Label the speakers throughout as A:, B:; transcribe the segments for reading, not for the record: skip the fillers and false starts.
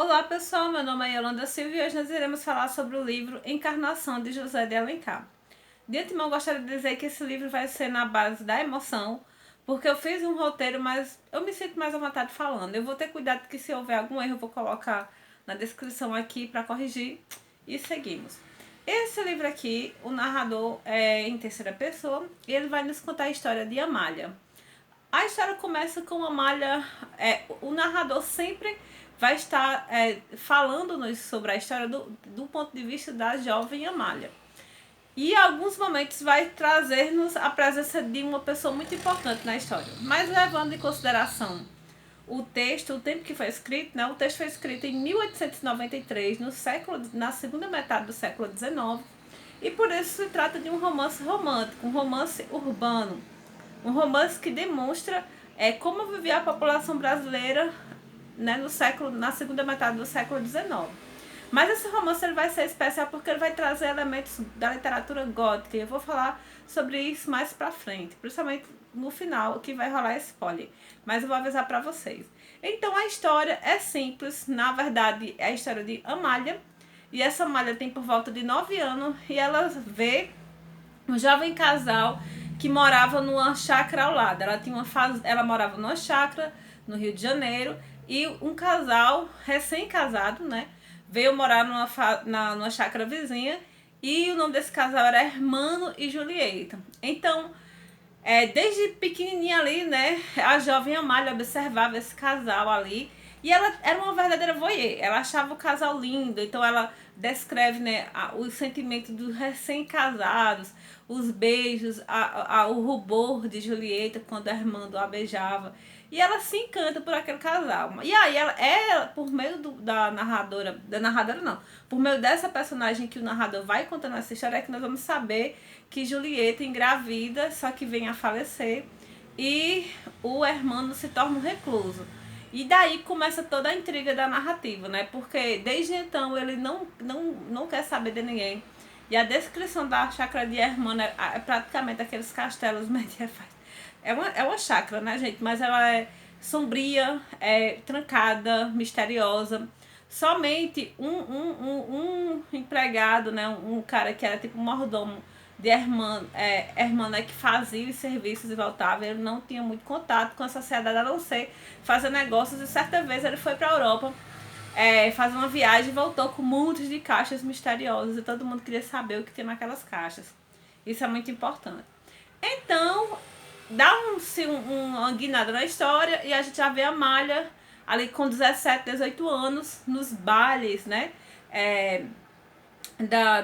A: Olá pessoal, meu nome é Yolanda Silva e hoje nós iremos falar sobre o livro Encarnação de José de Alencar. De antemão, gostaria de dizer que esse livro vai ser na base da emoção, porque eu fiz um roteiro, mas eu me sinto mais à vontade falando. Eu vou ter cuidado que se houver algum erro eu vou colocar na descrição aqui para corrigir e seguimos. Esse livro aqui, o narrador é em terceira pessoa e ele vai nos contar a história de Amália. A história começa com Amália, o narrador sempre vai estar falando-nos sobre a história do ponto de vista da jovem Amália. E em alguns momentos vai trazer-nos a presença de uma pessoa muito importante na história. Mas levando em consideração o texto, o tempo que foi escrito, né? O texto foi escrito em 1893, na segunda metade do século XIX, e por isso se trata de um romance romântico, um romance urbano. Um romance que demonstra como vivia a população brasileira, né, na segunda metade do século XIX. Mas esse romance ele vai ser especial porque ele vai trazer elementos da literatura gótica. E eu vou falar sobre isso mais pra frente, principalmente no final, que vai rolar spoiler. Mas eu vou avisar pra vocês. Então a história é simples, na verdade é a história de Amália. E essa Amália tem por volta de 9 anos e ela vê um jovem casal que morava numa chácara ao lado. Ela morava numa chácara no Rio de Janeiro e um casal recém-casado, né, veio morar numa chácara vizinha e o nome desse casal era Hermano e Julieta. Então, desde pequenininha ali, né, a jovem Amália observava esse casal ali e ela era uma verdadeira voyeur. Ela achava o casal lindo, então ela descreve, né, o sentimento dos recém-casados, os beijos, o rubor de Julieta quando Armando a beijava. E ela se encanta por aquele casal. E aí ela por meio da narradora não, por meio dessa personagem que o narrador vai contando essa história, é que nós vamos saber que Julieta engravida, só que vem a falecer, e o Hermano se torna um recluso. E daí começa toda a intriga da narrativa, né? Porque desde então ele não quer saber de ninguém. E a descrição da chácara de Hermano é praticamente aqueles castelos medievais. É uma chácara, né, gente? Mas ela é sombria, trancada, misteriosa. Somente um empregado, né? Um cara que era tipo mordomo de Hermano é que fazia os serviços e voltava. Ele não tinha muito contato com a sociedade, a não ser fazer negócios. E certa vez ele foi para a Europa fazer uma viagem e voltou com muitos de caixas misteriosas. E todo mundo queria saber o que tinha naquelas caixas. Isso é muito importante. Então, dá-se uma guinada na história e a gente já vê a Malha ali com 17, 18 anos nos bailes, né?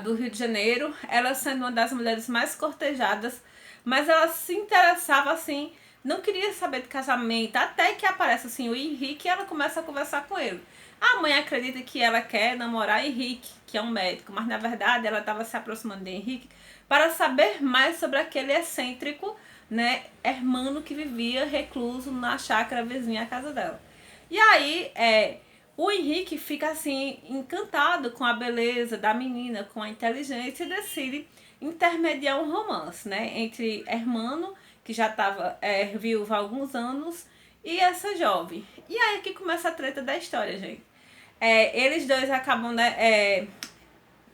A: Do Rio de Janeiro, ela sendo uma das mulheres mais cortejadas, mas ela se interessava assim, não queria saber de casamento, até que aparece assim o Henrique e ela começa a conversar com ele. A mãe acredita que ela quer namorar Henrique, que é um médico, mas na verdade ela estava se aproximando de Henrique para saber mais sobre aquele excêntrico, né, hermano que vivia recluso na chácara vizinha à casa dela. E aí, o Henrique fica assim encantado com a beleza da menina, com a inteligência e decide intermediar um romance, né, entre Hermano, que já estava viúva há alguns anos, e essa jovem. E aí que começa a treta da história, gente. Eles dois acabam, né,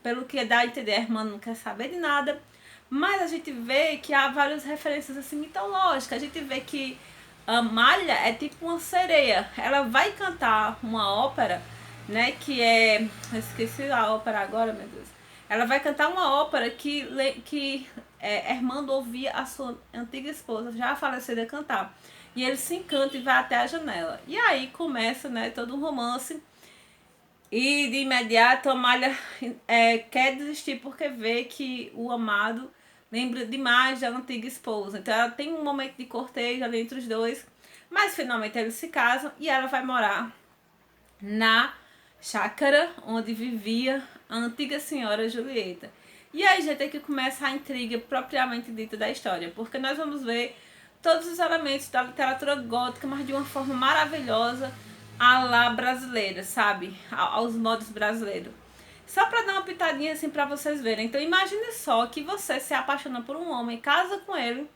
A: pelo que dá a entender, Hermano não quer saber de nada, mas a gente vê que há várias referências assim mitológicas. A gente vê que a Malha é tipo uma sereia. Ela vai cantar uma ópera, né? Que é. Eu esqueci a ópera agora, meu Deus. Ela vai cantar uma ópera que Hermando ouvia a sua antiga esposa, já falecida, cantar. E ele se encanta e vai até a janela. E aí começa, né, todo um romance. E de imediato a Malha quer desistir porque vê que o amado lembra demais da antiga esposa. Então ela tem um momento de cortejo ali entre os dois, mas finalmente eles se casam e ela vai morar na chácara onde vivia a antiga senhora Julieta. E aí, gente, é que começa a intriga propriamente dita da história, porque nós vamos ver todos os elementos da literatura gótica, mas de uma forma maravilhosa, à la brasileira, sabe? Aos modos brasileiros. Só pra dar uma pitadinha assim pra vocês verem. Então imagine só que você se apaixona por um homem, casa com ele,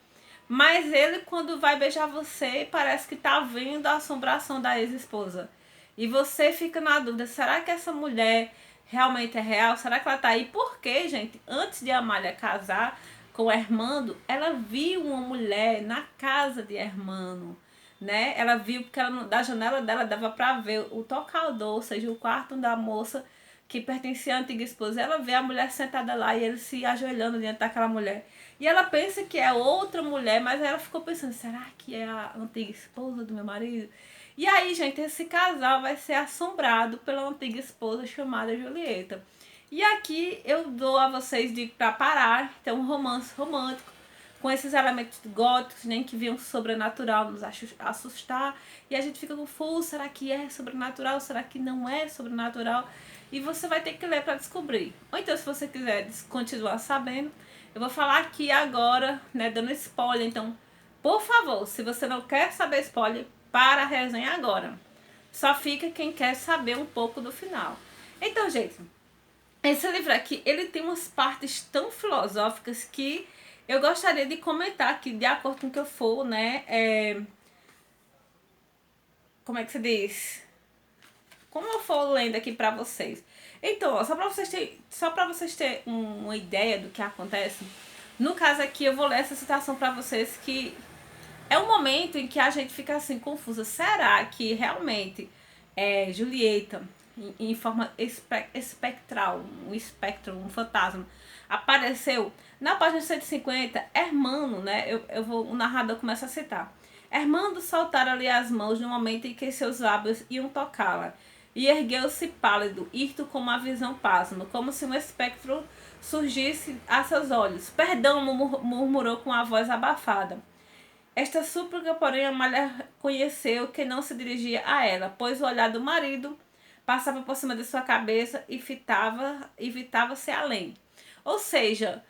A: mas ele quando vai beijar você parece que tá vendo a assombração da ex-esposa. E você fica na dúvida, será que essa mulher realmente é real? Será que ela tá aí? Porque, gente, antes de Amália casar com Hermando, ela viu uma mulher na casa de Hermano, né? Ela viu porque ela, da janela dela dava para ver o tocador, ou seja, o quarto da moça que pertencia à antiga esposa. Ela vê a mulher sentada lá e ele se ajoelhando diante daquela mulher. E ela pensa que é outra mulher, mas ela ficou pensando, será que é a antiga esposa do meu marido? E aí, gente, esse casal vai ser assombrado pela antiga esposa chamada Julieta. E aqui eu dou a vocês de para parar, então um romance romântico com esses elementos góticos, né, que viam sobrenatural nos assustar, e a gente fica confuso, será que é sobrenatural, será que não é sobrenatural? E você vai ter que ler para descobrir. Ou então, se você quiser continuar sabendo, eu vou falar aqui agora, né, dando spoiler. Então, por favor, se você não quer saber spoiler, para a resenha agora. Só fica quem quer saber um pouco do final. Então, gente, esse livro aqui, ele tem umas partes tão filosóficas que eu gostaria de comentar aqui, de acordo com o que eu for, né? Como é que se diz? Como eu for lendo aqui pra vocês. Então, ó, só pra vocês terem uma ideia do que acontece. No caso aqui, eu vou ler essa citação pra vocês que é um momento em que a gente fica assim, confusa. Será que realmente Julieta, em forma espectral, um espectro, um fantasma, apareceu? Na página 150, Hermano, né? O narrador começa a citar. Hermando soltara-lhe as mãos no momento em que seus lábios iam tocá-la, e ergueu-se pálido, hirto com uma visão pasma, como se um espectro surgisse a seus olhos. Perdão, murmurou com a voz abafada. Esta súplica, porém, Amália conheceu que não se dirigia a ela, pois o olhar do marido passava por cima de sua cabeça e evitava-se além. Ou seja,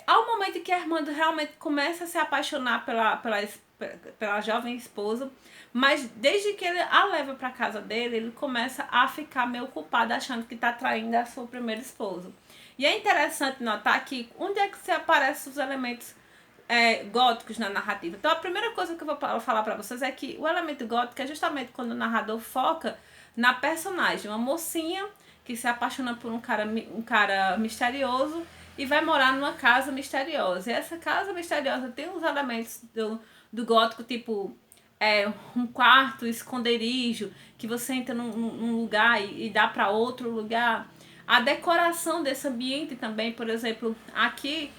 A: ao momento que Armando realmente começa a se apaixonar pela jovem esposa, mas desde que ele a leva para casa dele, ele começa a ficar meio culpado, achando que está traindo a sua primeira esposa. E é interessante notar que onde é que se aparecem os elementos góticos na narrativa. Então a primeira coisa que eu vou falar para vocês é que o elemento gótico é justamente quando o narrador foca na personagem, uma mocinha que se apaixona por um cara misterioso e vai morar numa casa misteriosa. E essa casa misteriosa tem uns elementos do gótico, tipo um quarto, esconderijo, que você entra num lugar e dá para outro lugar. A decoração desse ambiente também, por exemplo, aqui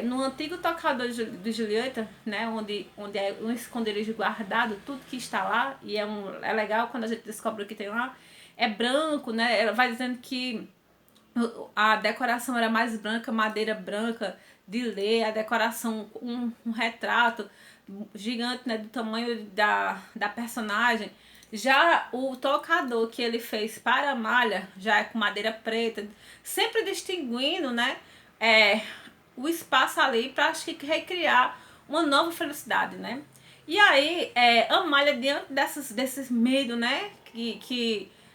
A: no antigo tocador de Julieta, né, onde é um esconderijo guardado, tudo que está lá, e é legal quando a gente descobre o que tem lá, é branco, né, ela vai dizendo que a decoração era mais branca, madeira branca de ler, a decoração, um retrato gigante, né, do tamanho da personagem. Já o tocador que ele fez para a malha, já é com madeira preta, sempre distinguindo, né, o espaço ali para recriar uma nova felicidade, né? E aí, Amália, diante desses medos, né?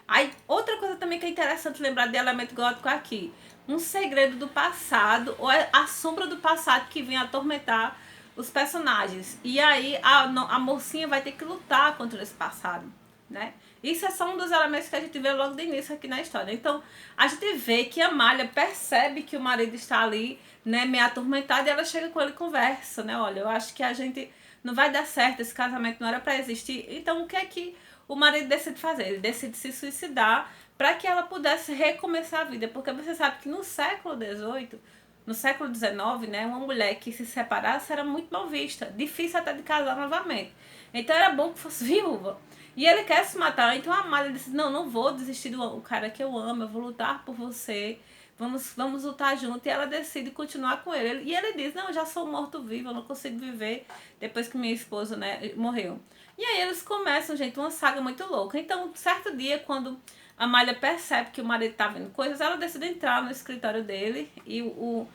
A: Aí, outra coisa também que é interessante lembrar de elemento gótico aqui. Um segredo do passado, ou a sombra do passado que vem atormentar os personagens. E aí, a mocinha vai ter que lutar contra esse passado, né? Isso é só um dos elementos que a gente vê logo de início aqui na história. Então, a gente vê que a Amália percebe que o marido está ali, né, meio atormentada, e ela chega com ele e conversa, né? Olha, eu acho que a gente não vai dar certo, esse casamento não era para existir. Então, o que é que o marido decide fazer? Ele decide se suicidar para que ela pudesse recomeçar a vida. Porque você sabe que no século XVIII, no século XIX, né, uma mulher que se separasse era muito mal vista, difícil até de casar novamente. Então, era bom que fosse viúva. E ele quer se matar, então a Amália disse, não vou desistir do cara que eu amo, eu vou lutar por você, vamos lutar junto. E ela decide continuar com ele. E ele diz, não, eu já sou morto-vivo, eu não consigo viver depois que minha esposa, né, morreu. E aí eles começam, gente, uma saga muito louca. Então, certo dia, quando a Amália percebe que o marido tá vendo coisas, ela decide entrar no escritório dele e o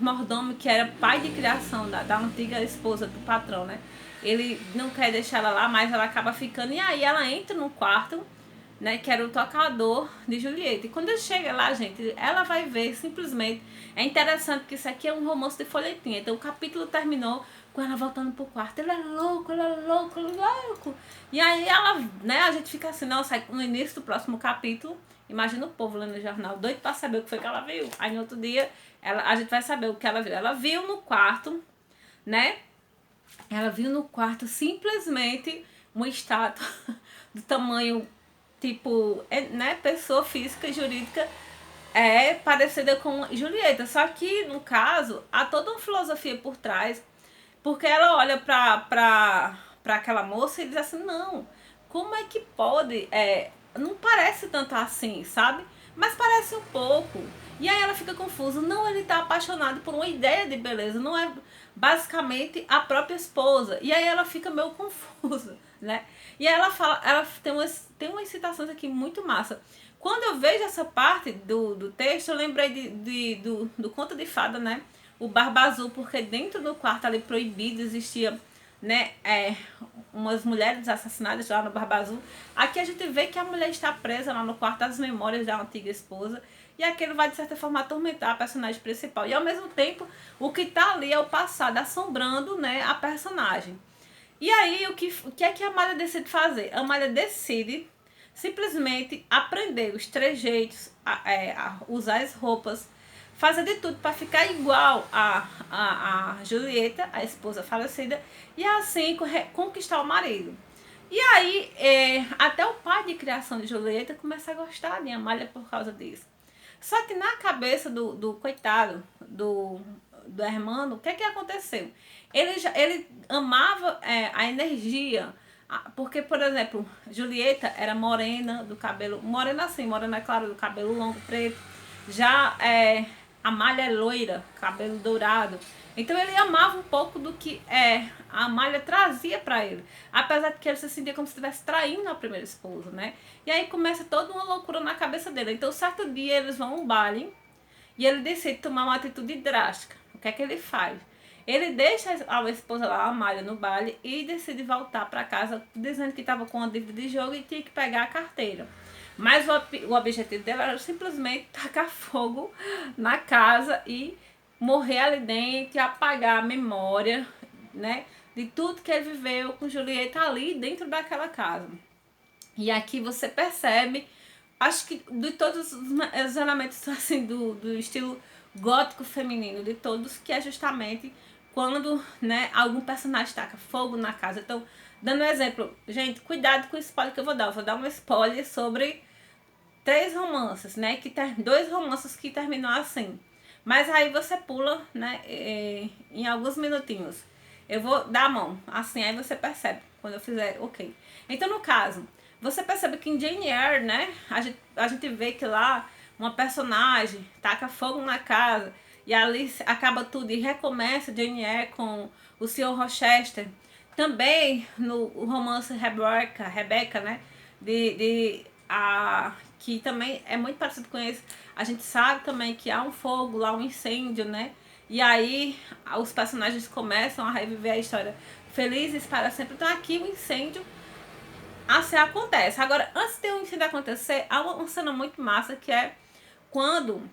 A: mordomo, que era pai de criação da antiga esposa do patrão, né? Ele não quer deixar ela lá, mas ela acaba ficando. E aí ela entra no quarto, né, que era o tocador de Julieta. E quando ele chega lá, gente, ela vai ver simplesmente... É interessante que isso aqui é um romance de folhetim. Então o capítulo terminou com ela voltando pro quarto. Ele é louco, ele é louco, ele é louco. E aí ela, né, a gente fica assim, nossa, no início do próximo capítulo, imagina o povo lendo o jornal, doido pra saber o que foi que ela viu. Aí no outro dia, a gente vai saber o que ela viu. Ela viu no quarto, né? Ela viu no quarto simplesmente uma estátua do tamanho, tipo, né, pessoa física e jurídica parecida com Julieta. Só que, no caso, há toda uma filosofia por trás, porque ela olha pra aquela moça e diz assim, não, como é que pode? Não parece tanto assim, sabe? Mas parece um pouco. E aí ela fica confusa. Não, ele tá apaixonado por uma ideia de beleza. Não é basicamente a própria esposa. E aí ela fica meio confusa, né? E aí ela fala, ela tem umas citações aqui muito massa. Quando eu vejo essa parte do texto, eu lembrei do conto de fada, né? O Barba Azul, porque dentro do quarto ali proibido existia, né, umas mulheres assassinadas lá no Barba Azul. Aqui a gente vê que a mulher está presa lá no quarto das memórias da antiga esposa. E aquilo vai, de certa forma, atormentar a personagem principal. E, ao mesmo tempo, o que está ali é o passado, assombrando, né, a personagem. E aí, o que é que a Amália decide fazer? A Amália decide simplesmente aprender os trejeitos, a usar as roupas, fazer de tudo para ficar igual a Julieta, a esposa falecida, e assim conquistar o marido. E aí, até o pai de criação de Julieta começa a gostar de Amália por causa disso. Só que na cabeça do coitado, do Hermano, o que é que aconteceu? Ele amava a energia, porque, por exemplo, Julieta era morena, do cabelo, morena assim, morena claro, do cabelo longo, preto. Já Amália é loira, cabelo dourado. Então ele amava um pouco do que a Amália trazia para ele. Apesar de que ele se sentia como se estivesse traindo a primeira esposa, né? E aí começa toda uma loucura na cabeça dele. Então certo dia eles vão a um baile e ele decide tomar uma atitude drástica. O que é que ele faz? Ele deixa a esposa lá, a Amália, no baile e decide voltar para casa dizendo que estava com uma dívida de jogo e tinha que pegar a carteira. Mas o objetivo dela era simplesmente tacar fogo na casa e morrer ali dentro, apagar a memória, né, de tudo que ele viveu com Julieta ali dentro daquela casa. E aqui você percebe, acho que de todos os elementos assim, do estilo gótico feminino, de todos, que é justamente quando, né, algum personagem taca fogo na casa. Então, dando um exemplo, gente, cuidado com o spoiler que eu vou dar. Eu vou dar um spoiler sobre 3 romances, né? Dois romances que terminam assim. Mas aí você pula, né? Em alguns minutinhos. Eu vou dar a mão, assim, aí você percebe. Quando eu fizer, ok. Então, no caso, você percebe que em Jane Eyre, né? A gente vê que lá uma personagem taca fogo na casa e ali acaba tudo e recomeça Jane Eyre com o Sr. Rochester. Também no romance Rebecca, né? Que também é muito parecido com esse. A gente sabe também que há um fogo lá, um incêndio, né? E aí os personagens começam a reviver a história felizes para sempre. Então aqui o incêndio assim acontece. Agora, antes de o incêndio acontecer, há uma cena muito massa que é quando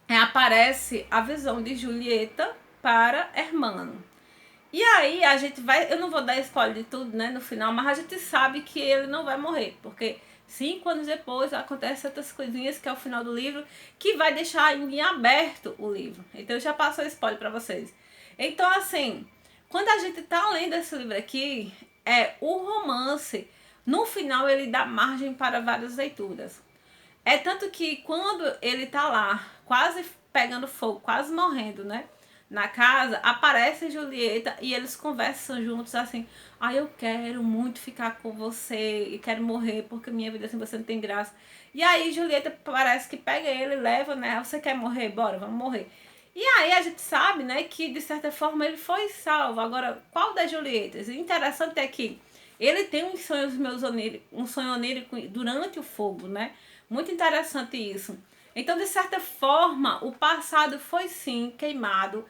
A: aparece a visão de Julieta para Hermano. E aí a gente vai, eu não vou dar spoiler de tudo, né, no final, mas a gente sabe que ele não vai morrer, porque 5 anos depois acontecem outras coisinhas que é o final do livro, que vai deixar em aberto o livro. Então eu já passo o spoiler para vocês. Então assim, quando a gente tá lendo esse livro aqui, o romance, no final ele dá margem para várias leituras. É tanto que quando ele tá lá, quase pegando fogo, quase morrendo, né? Na casa, aparece Julieta e eles conversam juntos assim. Eu quero muito ficar com você e quero morrer porque minha vida sem você não tem graça. E aí Julieta parece que pega ele e leva, né? Você quer morrer? Bora, vamos morrer. E aí a gente sabe, né, que de certa forma ele foi salvo. Agora, qual das Julietas? O interessante é que ele tem um sonho onírico durante o fogo, né? Muito interessante isso. Então, de certa forma, o passado foi sim queimado,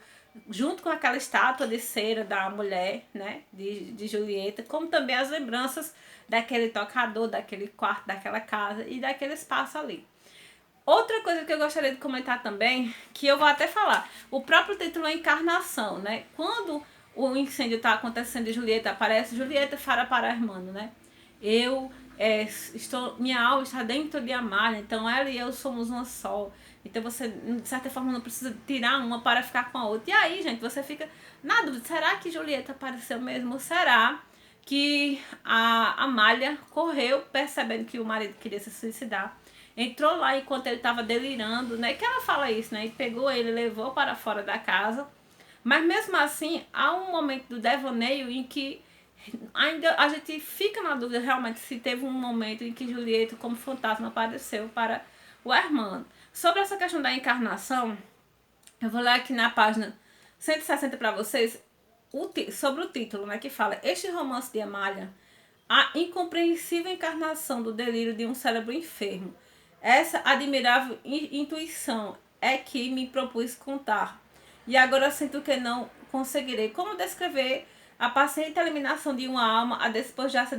A: junto com aquela estátua de cera da mulher, né, de Julieta, como também as lembranças daquele tocador, daquele quarto, daquela casa e daquele espaço ali. Outra coisa que eu gostaria de comentar também, que eu vou até falar, o próprio título é Encarnação, né? Quando o incêndio está acontecendo e Julieta aparece, Julieta fala para a irmã, né? Minha alma está dentro de Amália, então ela e eu somos uma só. Então você, de certa forma, não precisa tirar uma para ficar com a outra. E aí, gente, você fica na dúvida, será que Julieta apareceu mesmo? Ou será que a Amália correu percebendo que o marido queria se suicidar? Entrou lá enquanto ele estava delirando, né? Que ela fala isso, né? E pegou ele, levou para fora da casa. Mas mesmo assim, há um momento do devaneio em que ainda a gente fica na dúvida realmente se teve um momento em que Julieta, como fantasma, apareceu para o Hermano. Sobre essa questão da encarnação, eu vou ler aqui na página 160 para vocês sobre o título, né, que fala: Este romance de Amália, a incompreensível encarnação do delírio de um cérebro enfermo. Essa admirável intuição é que me propus contar. E agora sinto que não conseguirei. Como descrever a paciente eliminação de uma alma a despojar-se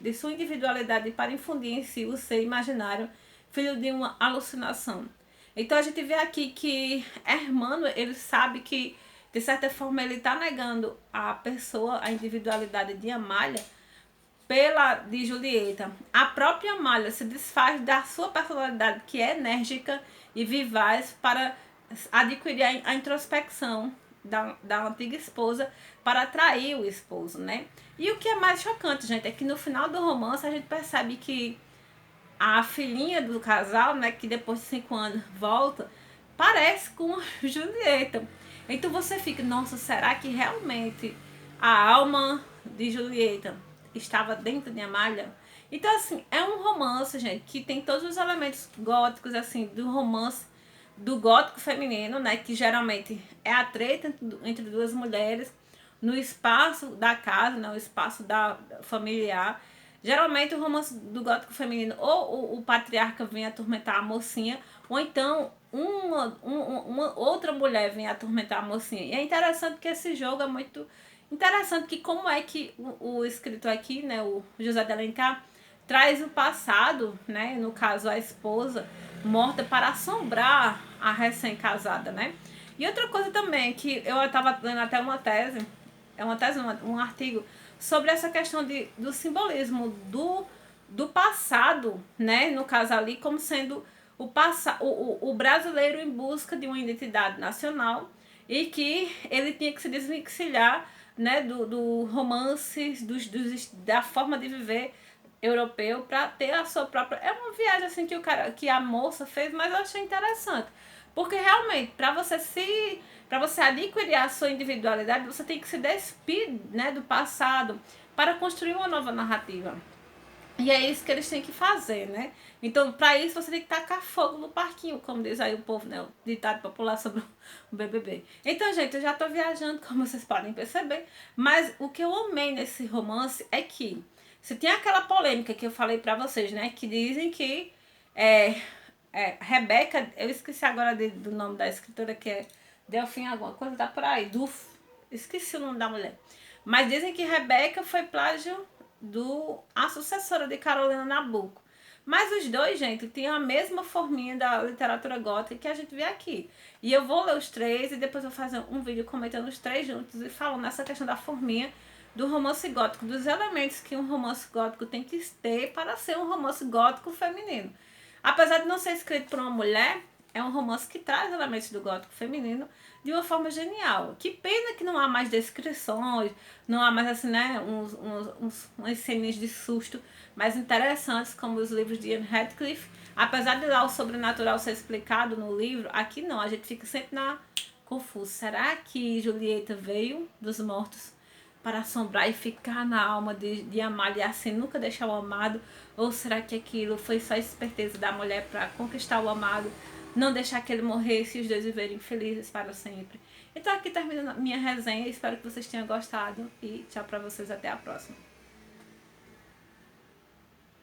A: de sua individualidade para infundir em si o ser imaginário, filho de uma alucinação. Então a gente vê aqui que Hermano, ele sabe que, de certa forma, ele está negando a pessoa, a individualidade de Amália, de Julieta. A própria Amália se desfaz da sua personalidade, que é enérgica e vivaz, para adquirir a introspecção da antiga esposa para atrair o esposo, né? E o que é mais chocante, gente, é que no final do romance a gente percebe que a filhinha do casal, né, que depois de 5 anos volta, parece com Julieta. Então você fica, nossa, será que realmente a alma de Julieta estava dentro de Amália? Então, assim, é um romance, gente, que tem todos os elementos góticos, assim, do romance do gótico feminino, né, que geralmente é a treta entre duas mulheres no espaço da casa, né, o espaço familiar. Geralmente o romance do gótico feminino, ou o patriarca vem atormentar a mocinha, ou então uma outra mulher vem atormentar a mocinha. E é interessante que esse jogo é muito interessante, que como é que o escritor aqui, né, o José de Alencar, traz o passado, né, no caso a esposa morta, para assombrar a recém-casada, né? E outra coisa também, que eu estava lendo até uma tese, um artigo, sobre essa questão do simbolismo do passado, né? No caso ali, como sendo o brasileiro em busca de uma identidade nacional, e que ele tinha que se desvencilhar, né, do romance, da forma de viver europeu, para ter a sua própria. É uma viagem assim que a moça fez, mas eu achei interessante. Porque realmente, para você adquirir a sua individualidade, você tem que se despir, né, do passado para construir uma nova narrativa. E é isso que eles têm que fazer, né? Então, para isso, você tem que tacar fogo no parquinho, como diz aí o povo, né? O ditado popular sobre o BBB. Então, gente, eu já tô viajando, como vocês podem perceber. Mas o que eu amei nesse romance é que se tem aquela polêmica que eu falei pra vocês, né? Que dizem que Rebeca, eu esqueci agora do nome da escritora, que é Delfim alguma coisa, tá por aí. Esqueci o nome da mulher. Mas dizem que Rebeca foi plágio a sucessora de Carolina Nabuco. Mas os dois, gente, tinham a mesma forminha da literatura gótica que a gente vê aqui. E eu vou ler os três e depois eu vou fazer um vídeo comentando os três juntos e falando nessa questão da forminha do romance gótico, dos elementos que um romance gótico tem que ter para ser um romance gótico feminino. Apesar de não ser escrito por uma mulher, é um romance que traz elementos do gótico feminino de uma forma genial. Que pena que não há mais descrições, não há mais assim, né, umas cenas de susto mais interessantes, como os livros de Ian Radcliffe. Apesar de lá o sobrenatural ser explicado no livro, aqui não, a gente fica sempre confuso. Será que Julieta veio dos mortos para assombrar e ficar na alma de Amália e assim nunca deixar o amado? Ou será que aquilo foi só esperteza da mulher para conquistar o amado, não deixar que ele morresse e os dois viverem felizes para sempre? Então aqui termina a minha resenha, espero que vocês tenham gostado e tchau para vocês, até a próxima.